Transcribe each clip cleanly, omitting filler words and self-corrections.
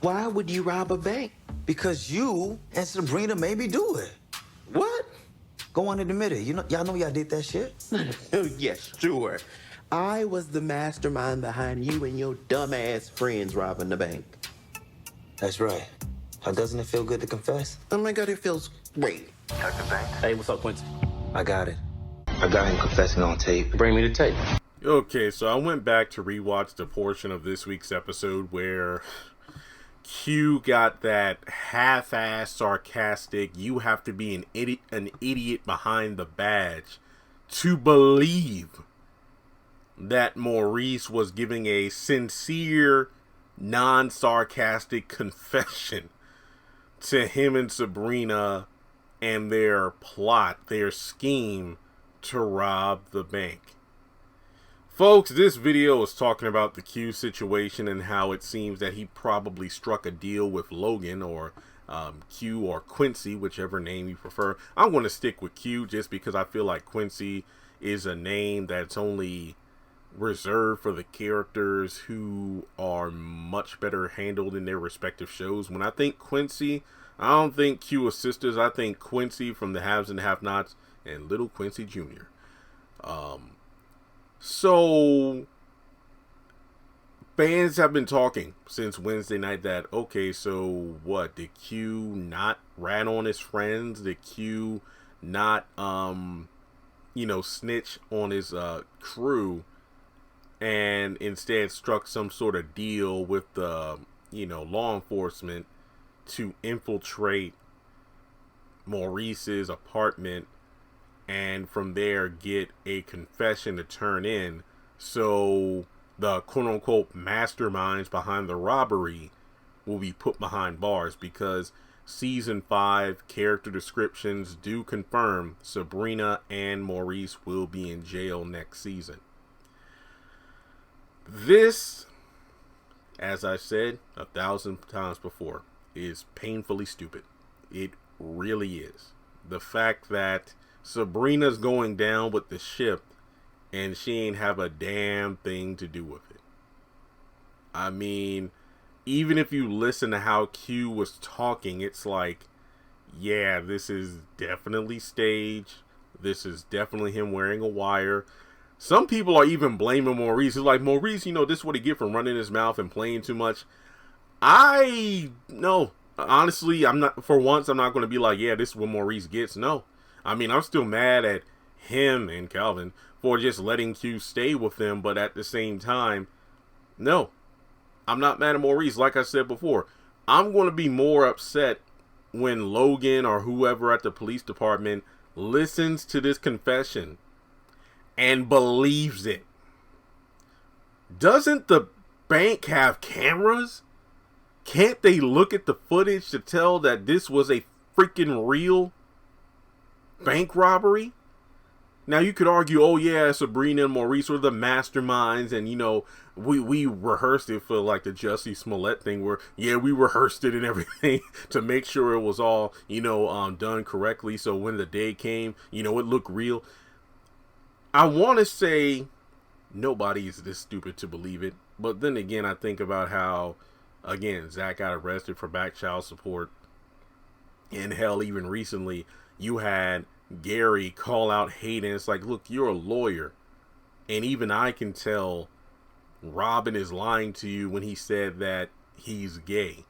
Why would you rob a bank? Because you and Sabrina made me do it. What? Go on and admit it. Y'all know y'all did that shit. Yes, sure. I was the mastermind behind you and your dumbass friends robbing the bank. That's right. How doesn't it feel good to confess? Oh my God, it feels great. Hey, what's up, Quincy? I got it. I got him confessing on tape. Bring me the tape. Okay, so I went back to rewatch the portion of this week's episode where Q got that half-ass sarcastic, you have to be an idiot behind the badge to believe that Maurice was giving a sincere, non-sarcastic confession to him and Sabrina and their plot, their scheme to rob the bank. Folks, this video is talking about the Q situation and how it seems that he probably struck a deal with Logan or Q or Quincy, whichever name you prefer. I'm going to stick with Q just because I feel like Quincy is a name that's only reserved for the characters who are much better handled in their respective shows. When I think Quincy, I don't think Q or Sistas. I think Quincy from the Haves and Have-Nots and Little Quincy Jr. So, fans have been talking since Wednesday night that, okay, so what? Did Q not rat on his friends? Did Q not, snitch on his crew and instead struck some sort of deal with the, law enforcement to infiltrate Maurice's apartment and from there get a confession to turn in so the quote-unquote masterminds behind the robbery will be put behind bars, because season 5 character descriptions do confirm Sabrina and Maurice will be in jail next season. This, as I said 1,000 times before, is painfully stupid. It really is. The fact that Sabrina's going down with the ship and she ain't have a damn thing to do with it. I mean, even if you listen to how Q was talking, it's like, yeah, this is definitely staged. This is definitely him wearing a wire. Some people are even blaming Maurice. It's like, Maurice, this is what he get from running his mouth and playing too much. No. Honestly, I'm not going to be like, yeah, this is what Maurice gets. No. I mean, I'm still mad at him and Calvin for just letting Q stay with them, but at the same time, no. I'm not mad at Maurice. Like I said before, I'm going to be more upset when Logan or whoever at the police department listens to this confession and believes it. Doesn't the bank have cameras? Can't they look at the footage to tell that this was a freaking real bank robbery? Now you could argue, oh yeah, Sabrina and Maurice were the masterminds, and we rehearsed it for like the Jussie Smollett thing where, yeah, we rehearsed it and everything to make sure it was all, done correctly. So when the day came, it looked real. I want to say nobody is this stupid to believe it. But then again, I think about how, again, Zach got arrested for back child support. And hell, even recently, you had Gary call out Hayden. It's like, look, you're a lawyer. And even I can tell Robin is lying to you when he said that he's gay.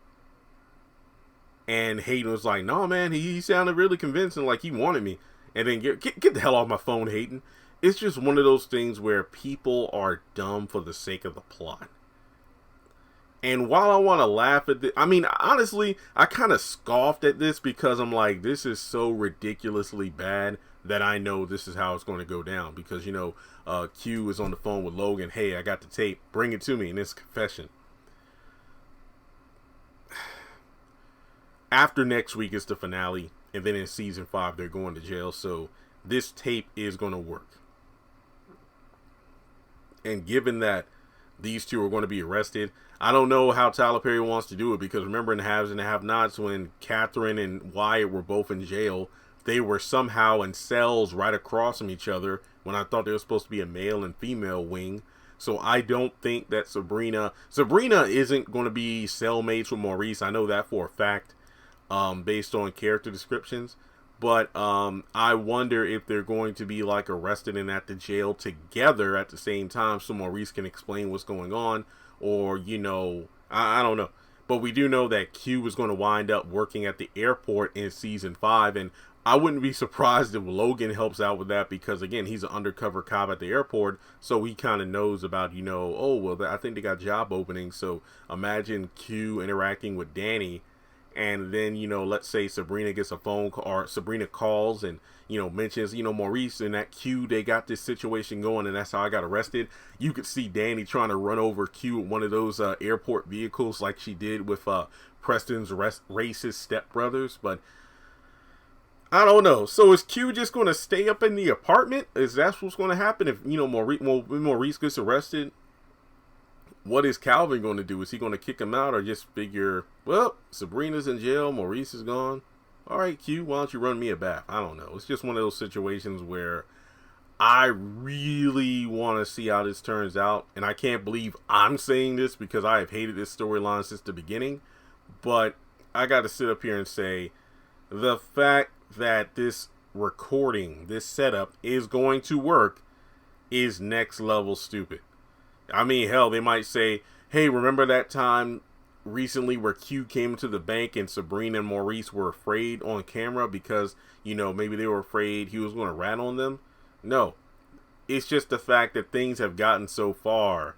And Hayden was like, no, man, he sounded really convincing, like he wanted me. And then get the hell off my phone, Hayden. It's just one of those things where people are dumb for the sake of the plot. And while I want to laugh at this, I mean, honestly, I kind of scoffed at this because I'm like, this is so ridiculously bad that I know this is how it's going to go down. Because, Q is on the phone with Logan. Hey, I got the tape. Bring it to me in this confession. After next week is the finale. And then in season 5, they're going to jail. So this tape is going to work. And given that these two are going to be arrested, I don't know how Tyler Perry wants to do it, because remember in Haves and Have-Nots, when Catherine and Wyatt were both in jail, they were somehow in cells right across from each other when I thought they were supposed to be a male and female wing. So I don't think that Sabrina isn't going to be cellmates with Maurice. I know that for a fact, based on character descriptions. But I wonder if they're going to be like arrested and at the jail together at the same time, so Maurice can explain what's going on, or I don't know. But we do know that Q is going to wind up working at the airport in season 5, and I wouldn't be surprised if Logan helps out with that, because again, he's an undercover cop at the airport, so he kind of knows about, oh well, I think they got job openings. So imagine Q interacting with Danny. And then, let's say Sabrina gets a phone call, or Sabrina calls and, mentions, Maurice and that Q, they got this situation going, and that's how I got arrested. You could see Danny trying to run over Q with one of those airport vehicles like she did with Preston's racist stepbrothers. But I don't know. So is Q just going to stay up in the apartment? Is that what's going to happen if, when Maurice gets arrested? What is Calvin going to do? Is he going to kick him out, or just figure, well, Sabrina's in jail, Maurice is gone. All right, Q, why don't you run me a bath? I don't know. It's just one of those situations where I really want to see how this turns out. And I can't believe I'm saying this, because I have hated this storyline since the beginning. But I got to sit up here and say, the fact that this recording, this setup is going to work is next level stupid. I mean, hell, they might say, hey, remember that time recently where Q came to the bank and Sabrina and Maurice were afraid on camera because, maybe they were afraid he was going to rat on them? No. It's just the fact that things have gotten so far,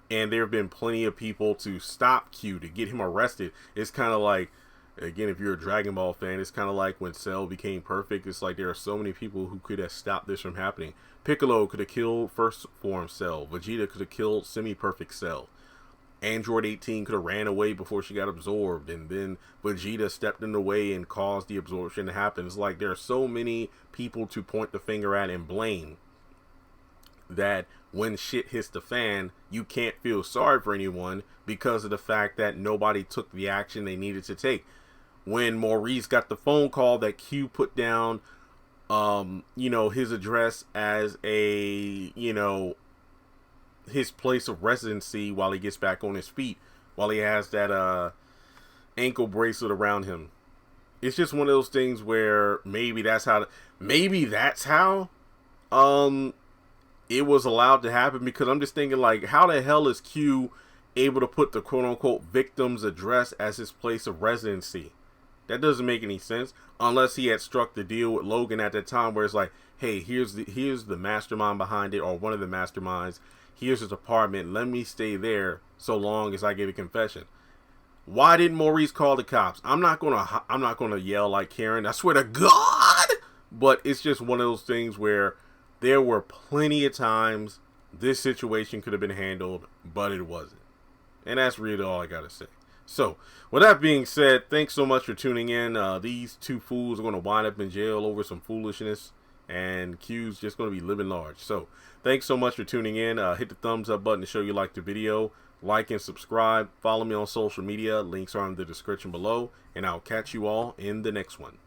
and there have been plenty of people to stop Q, to get him arrested. It's kind of like, again, if you're a Dragon Ball fan, it's kind of like when Cell became perfect. It's like there are so many people who could have stopped this from happening. Piccolo could have killed First Form Cell. Vegeta could have killed Semi-Perfect Cell. Android 18 could have ran away before she got absorbed, and then Vegeta stepped in the way and caused the absorption to happen. It's like there are so many people to point the finger at and blame, that when shit hits the fan, you can't feel sorry for anyone because of the fact that nobody took the action they needed to take. When Maurice got the phone call that Q put down, his address as a, his place of residency while he gets back on his feet, while he has that ankle bracelet around him. It's just one of those things where maybe that's how it was allowed to happen, because I'm just thinking, like, how the hell is Q able to put the quote-unquote victim's address as his place of residency? That doesn't make any sense, unless he had struck the deal with Logan at that time where it's like, hey, here's the mastermind behind it, or one of the masterminds. Here's his apartment. Let me stay there so long as I give a confession. Why didn't Maurice call the cops? I'm not gonna yell like Karen, I swear to God. But it's just one of those things where there were plenty of times this situation could have been handled, but it wasn't. And that's really all I gotta say. So, with that being said, thanks so much for tuning in. These two fools are going to wind up in jail over some foolishness, and Q's just going to be living large. So, thanks so much for tuning in. Hit the thumbs up button to show you like the video. Like and subscribe. Follow me on social media. Links are in the description below, and I'll catch you all in the next one.